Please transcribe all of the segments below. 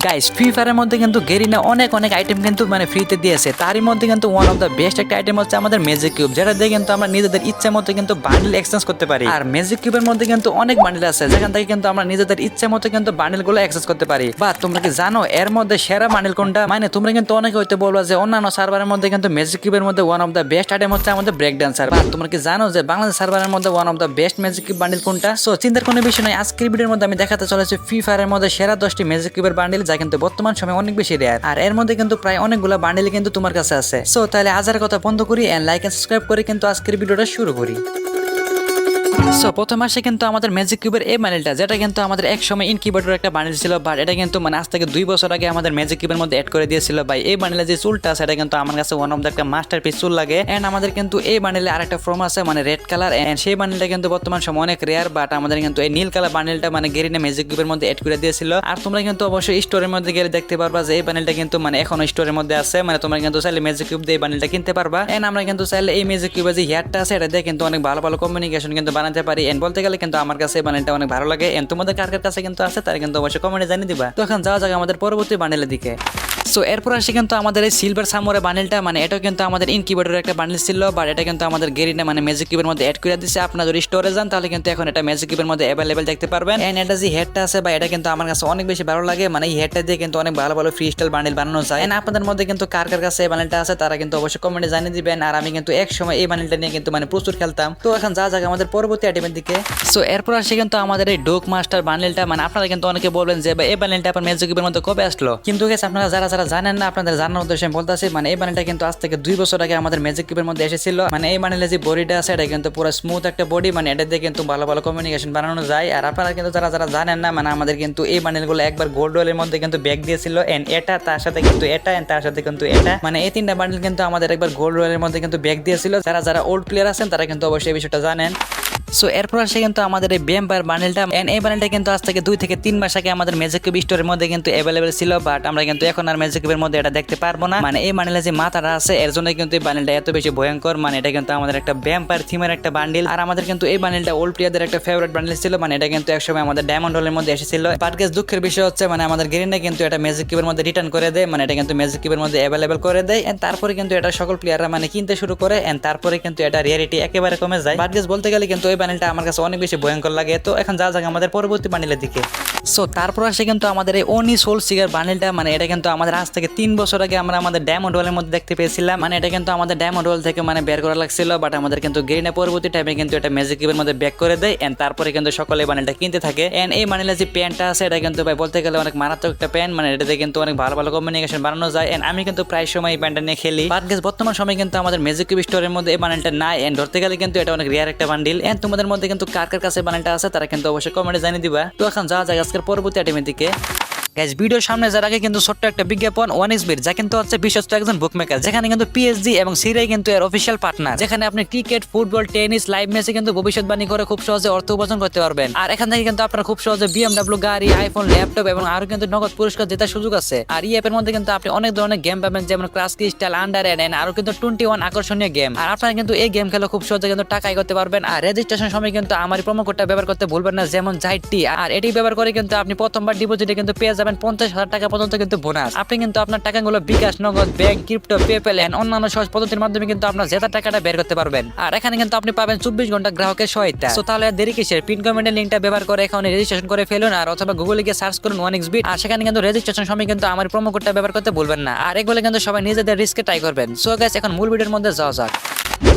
Guys free ফায়ারের মধ্যে কিন্তু গেরিনা অনেক অনেক আইটেম কিন্তু মানে ফ্রিতে দিয়েছে। তারই মধ্যে কিন্তু ওয়ান অফ দ্য বেস্ট একটা আইটেম হচ্ছে আমাদের ম্যাজিক কিউব, যেটা দিয়ে কিন্তু আমরা নিজেদের ইচ্ছা মতো কিন্তু বান্ডেল এক্সচেঞ্জ করতে পারি। আর ম্যাজিক কিউবের মধ্যে কিন্তু অনেক বান্ডেল আছে, যেখান থেকে কিন্তু আমরা নিজেদের ইচ্ছা মতো কিন্তু বান্ডেল গুলো এক্সচেঞ্জ করতে পারি। বা তোমরা কি জানো এর মধ্যে সেরা বান্ডেল কোনটা? মানে তোমরা কিন্তু অনেকে হয়তো বলবা যে অন্যান্য সার্ভারের মধ্যে কিন্তু ম্যাজিক কিউবের মধ্যে one of the best item হচ্ছে আমাদের ব্রেক ডান্সার। বা তোমরা কি জানো যে বাংলাদেশ সার্ভারের মধ্যে one of the best magic cube bundle কোনটা? সো চিন্তার কোনো বিষয় নয়, আজকের ভিডিওর মধ্যে আমি দেখাতে চলেছি ফ্রি ফায়ারের মধ্যে সেরা 10টি ম্যাজিক কিউবের বান্ডেল, যা কিন্তু বর্তমান সময় অনেক বেশি রেয়ার। আর এর মধ্যে কিন্তু প্রায় অনেকগুলো বান্ডেল কিন্তু তোমার কাছে আছে। সো তাহলে আজার কথা বন্ধ করি এন্ড লাইক এন্ড সাবস্ক্রাইব করে কিন্তু আজকের ভিডিওটা শুরু করি। সো প্রথম আসে কিন্তু আমাদের ম্যাজিক কিউবের এই বান্ডেলটা, যেটা কিন্তু আমাদের এক সময় ইনকিউবেটর একটা বান্ডেল ছিল, বাট এটা কিন্তু মানে আজ থেকে 2 বছর আগে আমাদের ম্যাজিক কিউবের মধ্যে অ্যাড করে দিয়েছিল। ভাই এই বান্ডেলের যে চুলটা আছে এটা কিন্তু আমার কাছে ওয়ান অফ দ্য একটা মাস্টারপিস চুল লাগে। এন্ড আমাদের কিন্তু এই বান্ডেলে আরেকটা ফর্ম আছে মানে রেড কালার, এন্ড সেই বান্ডেলটা কিন্তু বর্তমান সময় অনেক রেয়ার, বাট আমাদের কিন্তু এই নীল কালার বান্ডেলটা মানে গেরিনা ম্যাজিক কিউবের মধ্যে অ্যাড করে দিয়েছিল। আর তোমরা কিন্তু অবশ্যই স্টোরের মধ্যে গেলে দেখতে পারবা যে এই বান্ডেলটা কিন্তু মানে এখনো স্টোরের মধ্যে আছে। মানে তোমরা কিন্তু চাইলে ম্যাজিক কিউব দিয়ে এই বান্ডেলটা কিনতে পারবা। এন্ড আমরা কিন্তু চাইলে এই ম্যাজিক কিউবের যে হেয়ারটা আছে এটা দিয়ে কিন্তু অনেক ভালো ভালো কমিউনিকেশন কিন্তু বানাতে পারি। এন্ড বলতে গেলে কিন্তু আমার কাছে এই বান্ডেলটা অনেক ভালো লাগে। এন্ড তোমাদের কার কার কাছে কিন্তু আছে তারা কিন্তু অবশ্যই কমেন্টে জানিয়ে দিবা। তো এখন যাওয়া যাক আমাদের পরবর্তী বান্ডেলের দিকে। সো এরপর আসি কিন্তু আমাদের এই সিলভার সামুরাই বান্ডেলটা, মানে এটাও কিন্তু আমাদের ইনকিউবেটরের একটা বান্ডেল ছিল, বাট এটা কিন্তু আমাদের গেরিনা মানে ম্যাজিক কিউবের মধ্যে অ্যাড করে দিয়েছে। আপনারা যদি স্টোরে যান তাহলে কিন্তু এখন এটা ম্যাজিক কিউবের মধ্যে অ্যাভেলেবেল দেখতে পারবেন। এন্ড এটা যে হেডটা আছে বা এটা কিন্তু আমার কাছে অনেক বেশি ভালো লাগে, মানে এই হেডটা দিয়ে কিন্তু অনেক ভালো ভালো ফ্রি স্টাইল বান্ডেল বানানো যায়। এন্ড আপনাদের মধ্যে কিন্তু কার কার কাছে এই বান্ডেলটা আছে তারা কিন্তু অবশ্যই কমেন্টে জানিয়ে দিবেন। আর আমি কিন্তু এক সময় এই বান্ডেলটা নিয়ে কিন্তু মানে প্রচুর খেলতাম। তো এখন যা যাক আমাদের পরবর্তী আইটেমের দিকে। সো এরপর আসি কিন্তু আমাদের এই ডোক মাস্টার বান্ডেলটা, মানে আপনারা কিন্তু অনেকে বলবেন যে এই বান্ডেলটা আপনার ম্যাজিক কিউবের মধ্যে কবে আসলো, কিন্তু গেছে আপনারা যারা যারা জানেন না আপনাদের জানার উদ্দেশ্যে আমি বলতেছি, মানে এই বান্ডেলটা কিন্তু আজ থেকে 2 বছর আগে আমাদের ম্যাজিক কিউবের মধ্যে এসেছিল। মানে এই বান্ডেলের যে বডিটা আছে এটা কিন্তু পুরো স্মুথ একটা বডি, মানে এটা দিয়ে কিন্তু ভালো ভালো কমিউনিকেশন বানানো যায়। আর আপনারা কিন্তু যারা যারা জানেন না, মানে আমাদের কিন্তু এই বান্ডেলগুলো একবার গোল্ড রয়েলের মধ্যে কিন্তু ব্যাগ দিয়েছিল। এন্ড এটা তার সাথে কিন্তু এটা এন্ড তার সাথে কিন্তু এটা, মানে এই 3টা বান্ডেল কিন্তু আমাদের একবার গোল্ড রয়েলের মধ্যে কিন্তু ব্যাগ দিয়েছিল। যারা যারা ওল্ড প্লেয়ার আছেন তারা কিন্তু অবশ্যই এই বিষয়টা জানেন। সো এরপর আসে কিন্তু আমাদের এই ভ্যাম্পায়ার বান্ডেলটা, এন্ড এই বান্ডেলটা কিন্তু আজ থেকে 2 থেকে 3 মাস আগে আমাদের ম্যাজিক কিউব স্টোরের মধ্যে কিন্তু অ্যাভেলেবেল ছিল, বাট আমরা কিন্তু এখন আর ম্যাজিক কিউবের মধ্যে এটা দেখতে পারবো না। মানে এই বান্ডেলের যে মাথাটা আছে এর জন্য কিন্তু এই বান্ডেলটা এত বেশি ভয়ঙ্কর। মানে এটা কিন্তু আমাদের একটা ভ্যাম্পায়ার থিমের একটা বান্ডেল। আর আমাদের কিন্তু এই বান্ডেলটা ওল্ড প্লেয়ারদের একটা ফেভারিট বান্ডেল ছিল, মানে এটা কিন্তু একসময় আমাদের ডায়মন্ড হলের মধ্যে এসেছিল। বাট গেস দুঃখের বিষয় হচ্ছে মানে আমাদের গেরিনা কিন্তু এটা ম্যাজিক কিউবের মধ্যে রিটার্ন করে দেয়, মানে এটা কিন্তু ম্যাজিক কিউবের মধ্যে অ্যাভেলেবেল করে দেয়। এন্ড তারপরে কিন্তু এটা সকল প্লেয়াররা মানে কিনতে শুরু করে, এন্ড তারপরে কিন্তু এটা রিয়ালিটি একেবারে কমে যায়। বাট গেস বলতে গেলে কিন্তু এই বান্ডেলটা আমার কাছে অনেক বেশি ভয়ঙ্কর লাগে। তো এখন যা যাক আমাদের পরবর্তী বান্ডেলের দিকে। সো তারপর আসে কিন্তু আমাদের এই ওনি সোল সিগার বান্ডেলটা, মানে এটা কিন্তু আমাদের আজ থেকে 3 বছর আগে আমরা আমাদের ডায়মন্ড ওয়ালের মধ্যে দেখতে পেয়েছিলাম। মানে এটা কিন্তু আমাদের ডায়মন্ড ওয়াল থেকে মানে বের করা লাগছিল, বাট আমাদের কিন্তু গেরিনা পরবর্তী টাইমে কিন্তু এটা ম্যাজিক কিউবের মধ্যে ব্যাক করে দেয়। এন্ড তারপরে কিন্তু সকলে বান্ডেলটা কিনতে থাকে। এন্ড এই বান্ডেলের যে প্যান্টটা আছে এটা কিন্তু ভাই বলতে গেলে অনেক মারাত্মক একটা প্যান্ট, মানে এটাতে কিন্তু অনেক ভালো ভালো কমিউনিকেশন বানানো যায়। এন্ড আমি কিন্তু প্রায় সময় এই প্যান্টটা নিয়ে খেলি। বাট গেস বর্তমান সময় কিন্তু আমাদের ম্যাজিক কিউব স্টোরের মধ্যে এই বান্ডেলটা নাই। এন্ড ধরতে গেলে কিন্তু এটা অনেক রেয়ার একটা বান্ডেল। এন্ড তোমাদের মধ্যে কিন্তু কার কার কাছে বান্ডেলটা আছে তারা কিন্তু অবশ্যই কমেন্টে জানিয়ে দিবা। তো এখন যাওয়া যাক আজকের পরবর্তী আইটেমের দিকে। গাইস ভিডিওর সামনে যার আগে কিন্তু ছোট্ট একটা বিজ্ঞাপন, ওয়ানিক্সবিট, যা কিন্তু হচ্ছে বিশ্বস্ত একজন বুকমেকার, যেখানে কিন্তু পিএসজি এবং সিরাই কিন্তু এর অফিসিয়াল পার্টনার, যেখানে আপনি ক্রিকেট, ফুটবল, টেনিস, লাইভ ম্যাচে কিন্তু ভবিষ্যৎবাণী করে খুব সহজে অর্থ উপার্জন করতে পারবেন। আর এখান থেকে কিন্তু আপনারা খুব সহজে বিএমডব্লিউ গাড়ি, আইফোন, ল্যাপটপ এবং আরো কিন্তু নগদ পুরস্কার জেতার সুযোগ আছে। আর এই অ্যাপের মধ্যে কিন্তু আপনি অনেক ধরনের গেম পাবেন, যেমন ক্লাস ক্রিস্টাল, আন্ডার এন্ড আরো কিন্তু 21 আকর্ষণীয় গেম। আর আপনারা কিন্তু এই গেম খেলে খুব সহজে কিন্তু টাকা আয় করতে পারবেন। আর রেজিস্ট্রেশন সময় কিন্তু আমার প্রোমো কোডটা ব্যবহার করতে ভুলবেন না, যেমন জাইটি। আর এটি ব্যবহার করে কিন্তু আপনি প্রথমবার ডিপোজিটে কিন্তু পেয়ে যাবেন 50,000 টাকা পর্যন্ত কিন্তু বোনাস। আপনি কিন্তু আপনার টাকাগুলো বিকাশ, নগদ, ব্যাংক, ক্রিপ্টো, পেপ্যাল এন্ড অন্যান্য সহজ পদ্ধতির মাধ্যমে কিন্তু আপনার জেতা টাকাটা বের করতে পারবেন। আর এখানে কিন্তু আপনি পাবেন 24 ঘন্টা গ্রাহকের সহায়তা। সো তাহলে দেরি কিসের, পিন কমেন্টের লিংকটা ব্যবহার করে এখানে রেজিস্ট্রেশন করে ফেলুন, আর অথবা গুগলে গিয়ে সার্চ করুন ওয়ানিক্সবিট। আর সেখানে কিন্তু রেজিস্ট্রেশন সময় কিন্তু আমার প্রোমো কোডটা ব্যবহার করতে ভুলবেন না। আর এগুলো কিন্তু সবাই নিজেদের রিস্কে ট্রাই করবেন। সো গাইস এখন মূল ভিডিওর মধ্যে যাওয়া যাক।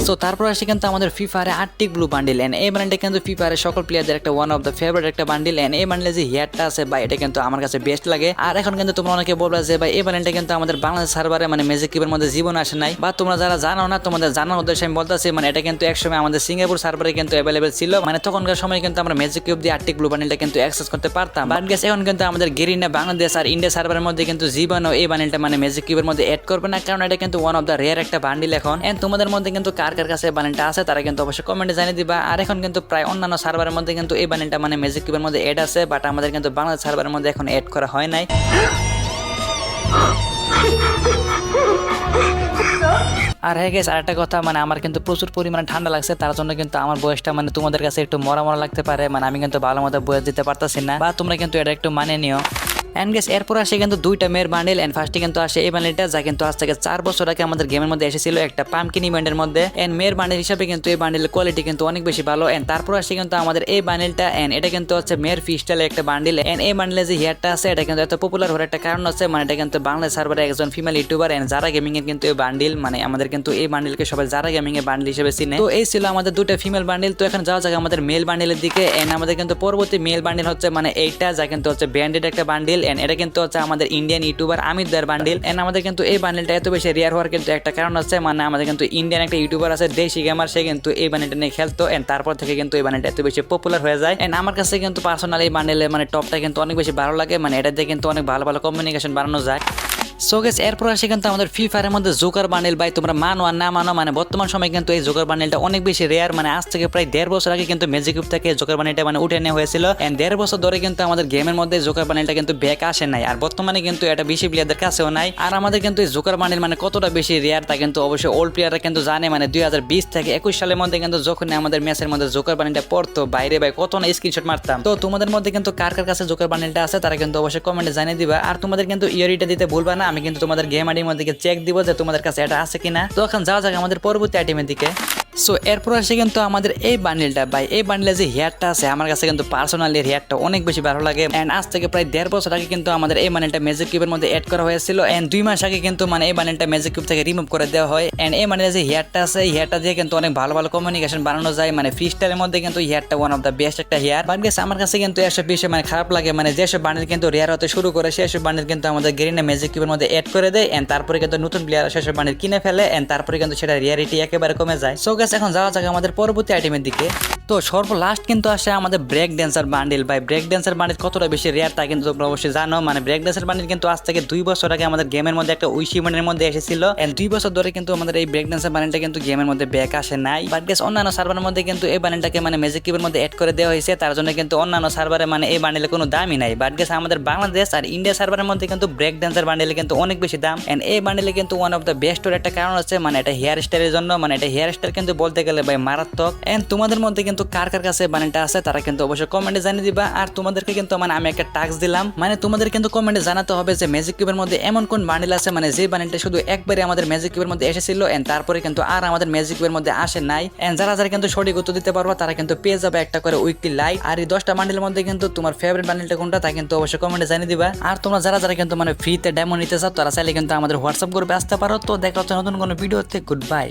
সো তারপর আসে কিন্তু আমাদের ফ্রি ফায়ারে আর্টিক ব্লু বান্ডিল, এন্ড এই বান্ডিলটা কিন্তু ফ্রি ফায়ারের সকল প্লেয়ারদের একটা ওয়ান অফ দ্য ফেভারিট একটা বান্ডিল। এন্ড এই বান্ডিলের যে হেয়ারটা আছে বা এটা কিন্তু আমার কাছে বেস্ট লাগে। আর এখন কিন্তু তোমরা অনেকে বলবে যে ভাই এই বান্ডিলটা কিন্তু আমাদের বাংলাদেশ সার্ভারে মানে ম্যাজিক কিউবের মধ্যে জীবন আসে নাই, বা তোমরা যারা জানো না তোমাদের জানার উদ্দেশ্যে আমি বলতেছি, মানে এটা কিন্তু একসময় আমাদের সিঙ্গাপুর সার্ভারে কিন্তু অ্যাভেলেবেল ছিল। মানে তখনকার সময় কিন্তু আমরা ম্যাজিক কিউব দিয়ে আর্টিক ব্লু বান্ডিলটা কিন্তু অ্যাক্সেস করতে পারতাম। বাট গেস এখন কিন্তু আমাদের গেরিনা বাংলাদেশ আর ইন্ডিয়া সার্ভারের মধ্যে কিন্তু জীবনও এই বান্ডিলটা মানে ম্যাজিক কিউবের মধ্যে অ্যাড করবে না, কারণ এটা কিন্তু ওয়ান অফ দ্য রেয়ার একটা বান্ডিল এখন। এন্ড তোমাদের মধ্যে কিন্তু কার কার কাছে বান্ডিলটা আছে তারা কিন্তু অবশ্যই কমেন্টে জানিয়ে দিবা। আর এখন কিন্তু প্রায় অন্যান্য সার্ভারের মধ্যে কিন্তু এই বান্ডিলটা মানে ম্যাজিক কিউবের মধ্যে অ্যাড আছে, বাট আমাদের কিন্তু বাংলাদেশ সার্ভারের মধ্যে এখন অ্যাড করা হয় নাই। আর হ্যাঁ গেস আরেকটা কথা, মানে আমার কিন্তু প্রচুর পরিমাণে ঠান্ডা লাগছে, তার জন্য কিন্তু আমার বয়সটা মানে তোমাদের কাছে একটু মরা মরা লাগতে পারে। মানে আমি কিন্তু ভালো মতো বয়স দিতে পারতাছি না, বা তোমরা কিন্তু এটা একটু মানে নিও। এন্ড গাইস এরপর আসে কিন্তু দুইটা মেয়ের বান্ডেল এন্ড ফার্স্টে কিন্তু আসে এই বান্ডেলটা যা কিন্তু আজ থেকে 4 বছর আগে আমাদের গেমের মধ্যে এসেছিল একটা পাম্পকিন ইভেন্টের মধ্যে এন্ড মেয়ের বান্ডেল হিসেবে কিন্তু এই বান্ডেলের কোয়ালিটি কিন্তু অনেক বেশি ভালো এন্ড তারপর আসে কিন্তু আমাদের এই বান্ডেলটা এন্ড এটা কিন্তু হচ্ছে মেয়ের ফিস্টাইলের একটা বান্ডেল এন্ড এই বান্ডেলে যে হেয়ারটা আছে এটা কিন্তু এত পপুলার হওয়ার একটা কারণ আছে মানে এটা কিন্তু বাংলাদেশ সার্ভারে একজন ফিমেল ইউটিউবার এন্ড যারা গেমিং এর কিন্তু এই বান্ডেল মানে আমাদের কিন্তু এই বান্ডেলকে সবাই যারা গেমিং এর বান্ডেল হিসেবে চিনে। তো এই ছিল আমাদের দুটো ফিমেল বান্ডেল। তো এখন যাওয়া যাক আমাদের মেল বান্ডেলের দিকে এন্ড আমাদের কিন্তু পরবর্তী মেল বান্ডেল হচ্ছে মানে এইটা যা কিন্তু হচ্ছে ব্র্যান্ডেড একটা বান্ডেল এন্ড এটা কিন্তু হচ্ছে আমাদের ইন্ডিয়ান ইউটিউবার আমিরদার বান্ডেল এন্ড আমাদের কিন্তু এই বান্ডেলটা এত বেশি রেয়ার হওয়ার কিন্তু একটা কারণ আছে মানে আমাদের কিন্তু ইন্ডিয়ান একটা ইউটিউবার আছে দেশি গেমার সে কিন্তু এই বান্ডেলটা নিয়ে খেলতো এন্ড তারপর থেকে কিন্তু এই বান্ডেলটা এত বেশি পপুলার হয়ে যায় এন্ড আমার কাছে কিন্তু পার্সোনালি এই বান্ডেলের মানে টপটা কিন্তু অনেক বেশি ভালো লাগে মানে এটা দিয়ে কিন্তু অনেক ভালো ভালো কমিউনিকেশন বানানো যায়। সো গাইস এরপর আসে কিন্তু আমাদের ফ্রি ফায়ারের মধ্যে জোকার বান্ডেল ভাই তোমরা মানো আর না মানো মানে বর্তমান সময় কিন্তু এই জোকার বান্ডেলটা অনেক বেশি রেয়ার মানে আজ থেকে প্রায় 1.5 বছর আগে কিন্তু ম্যাজিক কিউব থেকে জোকার বান্ডেলটা মানে উঠে নেওয়া হয়েছিল এন্ড 1.5 বছর ধরে কিন্তু আমাদের গেমের মধ্যে জোকার বান্ডেলটা কিন্তু ব্যাক আসে নাই আর বর্তমানে কিন্তু এটা বেশি প্লেয়ারদের কাছেও নাই আর আমাদের কিন্তু এই জোকার বান্ডেল মানে কতটা বেশি রেয়ার তা কিন্তু অবশ্যই ওল্ড প্লেয়াররা কিন্তু জানে মানে 2020 থেকে 21 সালের মধ্যে কিন্তু যখন আমাদের ম্যাচের মধ্যে জোকার বান্ডেলটা পড়তো বাইরে ভাই কত না স্ক্রিনশট মারতাম। তো তোমাদের মধ্যে কিন্তু কার কার কাছে জোকার বান্ডেলটা আছে তারা কিন্তু অবশ্যই কমেন্টে জানিয়ে দিবা আর তোমাদের কিন্তু ইয়ারিটা দিতে ভুলবা না আমি কিন্তু তোমাদের গেম আইডির মধ্যে চেক দিব যে তোমাদের কাছে এটা আছে কিনা। তো এখন যাওয়া যাক আমাদের পরবর্তী আইটেমের দিকে। সো এরপর আসে কিন্তু আমাদের এই বান্ডেলটা ভাই এই বান্ডেলে যে হেয়ারটা আছে আমার কাছে কিন্তু পার্সোনালি হেয়ারটা অনেক বেশি ভালো লাগে এন্ড আজ থেকে প্রায় 1.5 বছর আগে কিন্তু আমাদের এই বান্ডেলটা ম্যাজিক কিউবের মধ্যে অ্যাড করা হয়েছিল এন্ড 2 মাস আগে কিন্তু মানে এই বান্ডেলটা ম্যাজিক কিউব থেকে রিমুভ করে দেওয়া হয় এন্ড এই বান্ডেলে যে হেয়ারটা আছে এই হেয়ারটা দিয়ে কিন্তু অনেক ভালো ভালো কমিউনিকেশন বানানো যায় মানে ফ্রি স্টাইলের মধ্যে কিন্তু হেয়ারটা ওয়ান অফ দ্য বেস্ট একটা হেয়ার বাট গেছে আমার কাছে কিন্তু এসব বিষয় মানে খারাপ লাগে মানে যেসব বান্ডেল কিন্তু রেয়ার হতে শুরু করে সেসব বান্ডেল কিন্তু আমাদের গেরিনা ম্যাজিক কিউবের মধ্যে অ্যাড করে দেয় এন্ড তারপরে কিন্তু নতুন প্লেয়ার সেসব বান্ডেল কিনে ফেলে এন্ড তারপরে কিন্তু সেটা রিয়ারিটি একেবারে কমে যায়। সো গাইস এখন যাওয়া যাক আমাদের পরবর্তী আইটেমের দিকে। তো সর্বলাস্ট কিন্তু আসে আমাদের ব্রেক ড্যান্সার বান্ডেল ভাই ব্রেক ড্যান্সার বান্ডেল কতটা বেশি রেয়ার তা কিন্তু তোমরা অবশ্যই জানো মানে ব্রেক ড্যান্সার বান্ডেল কিন্তু আজ থেকে 2 বছর আগে আমাদের গেমের মধ্যে একটা উইশ ইভেন্টের মধ্যে এসেছিল এন্ড 2 বছর ধরে কিন্তু আমাদের এই ব্রেক ড্যান্সার বান্ডেলটা কিন্তু গেমের মধ্যে ব্যাক আসে নাই বাট গাইস অন্যান্য সার্ভারের মধ্যে কিন্তু এই বান্ডেলটাকে মানে ম্যাজিক কিউবের মধ্যে অ্যাড করে দেওয়া হয়েছে তার জন্য কিন্তু অন্যান্য সার্ভারে মানে এই বান্ডেলের কোনো দামই নাই বাট গাইস আমাদের বাংলাদেশ আর ইন্ডিয়া সার্ভারের মধ্যে কিন্তু ব্রেক ড্যান্সার বান্ডেলে কিন্তু অনেক বেশি দাম এন্ড এই বান্ডেলে কিন্তু ওয়ান অফ দ্য বেস্ট এর একটা কারণ আছে মানে এটা হেয়ার স্টাইলের জন্য মানে এটা হেয়ার স্টাইল কিন্তু বলতে গেলে ভাই মারাত্মক এন্ড তোমাদের মধ্যে কিন্তু কার কার কাছে বান্ডেলটা আছে তারা কিন্তু অবশ্যই কমেন্টে জানিয়ে দিবা আর তোমাদেরকে কিন্তু মানে আমি একটা টাস্ক দিলাম মানে তোমাদের কিন্তু কমেন্টে জানাতে হবে যে ম্যাজিক কিউবের মধ্যে এমন কোন বান্ডেল আছে মানে যে বান্ডেলটা শুধু একবারে আমাদের ম্যাজিক কিউবের মধ্যে এসেছিল এন্ড তারপরে কিন্তু আর আমাদের ম্যাজিক কিউবের মধ্যে আসে নাই এন্ড যারা যারা কিন্তু সঠিক উত্তর দিতে পারবা তারা কিন্তু পেয়ে যাবে একটা করে উইকলি লাইক আর এই 10টা বান্ডেলের মধ্যে কিন্তু তোমার ফেভারিট বান্ডেলটা কোনটা তা কিন্তু অবশ্যই কমেন্টে জানিয়ে দিবা আর তোমরা যারা যারা কিন্তু মানে ফ্রিতে ডেমো নিতে চাও তারা চাইলে কিন্তু আমাদের হোয়াটসঅ্যাপ গ্রুপে আসতে পারো। তো দেখা হচ্ছে নতুন কোনো ভিডিওতে, গুড বাই।